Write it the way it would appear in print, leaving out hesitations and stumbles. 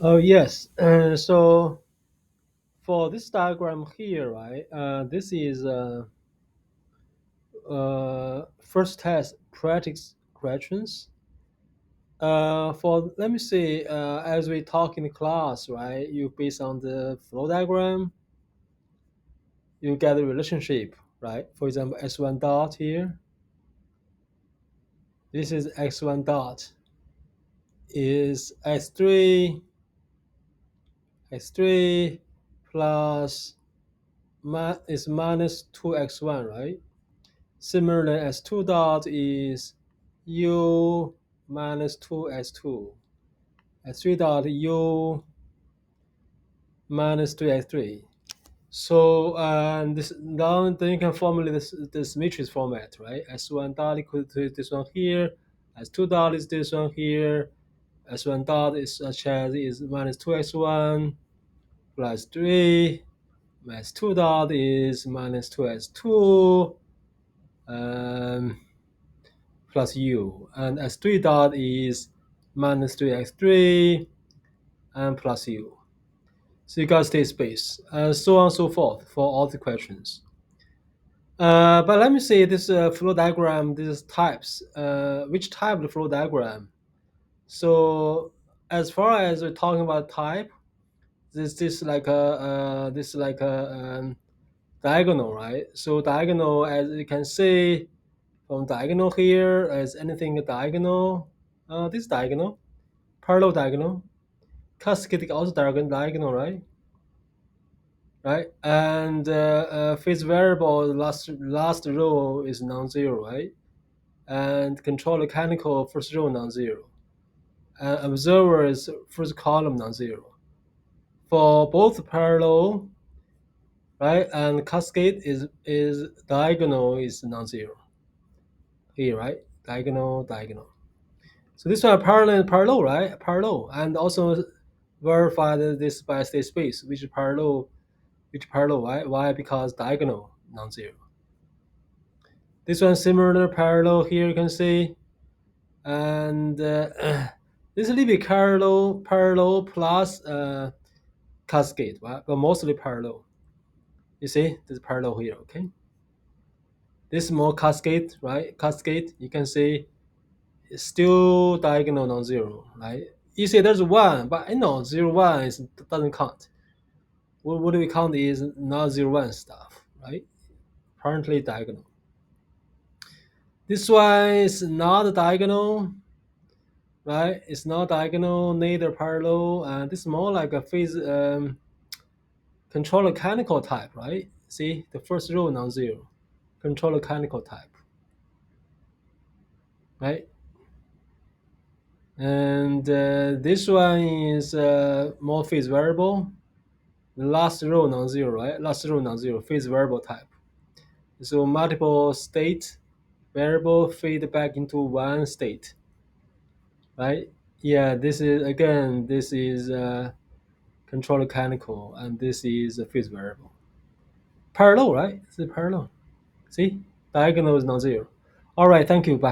Oh yes. So for this diagram here, right? This is first test practice questions. For let me see. As we talk in the class, right? You based on the flow diagram, you get a relationship, right? For example, x1 dot here. This is x1 dot is x3 plus is minus 2x1, right? Similarly, S2 dot is U minus 2S2. S3 dot U minus 3S3. So this now then you can formulate this matrix format, right? S1 dot equal to this one here, S2 dot is this one here, S1 dot is such as is minus 2x1 plus 3, S2 dot is minus 2s2, um, plus u, and s3 dot is minus 3x3 and plus u. So you got state space, and so on and so forth for all the questions. But let me see this flow diagram, these types, which type of flow diagram. So as far as we're talking about type, this like a diagonal, right? So diagonal, as you can see from diagonal here, as anything diagonal, this diagonal, parallel diagonal, cascading also diagonal, right? Right, and phase variable last row is non-zero, right? And control mechanical first row non-zero, and observer is first column non-zero. For both parallel, right, and cascade is diagonal is non-zero here, right? Diagonal. So this one parallel, right? Parallel, and also verify this by state space, which is parallel. Which parallel? Why? Because diagonal non-zero. This one similar parallel here you can see, and this is a little bit parallel plus cascade, right? But mostly parallel. You see, this parallel here. Okay, this is more cascade, right? Cascade. You can see it's still diagonal non-zero, right? You say there's one, but I know 0 1 doesn't count. What do we count is not 0 1 stuff, right? Apparently diagonal. This one is not diagonal, right? It's not diagonal, neither parallel, and this is more like a phase control mechanical type, right? See, the first row non-zero, control mechanical type, right? And this one is more phase variable. The last row non-zero, right? Last row non-zero, phase variable type. So multiple state variable feed back into one state, right? Yeah, this is again, this is control mechanical, and this is a phase variable. Parallel, right? It's a parallel. See, diagonal is non-zero. All right, thank you. Bye.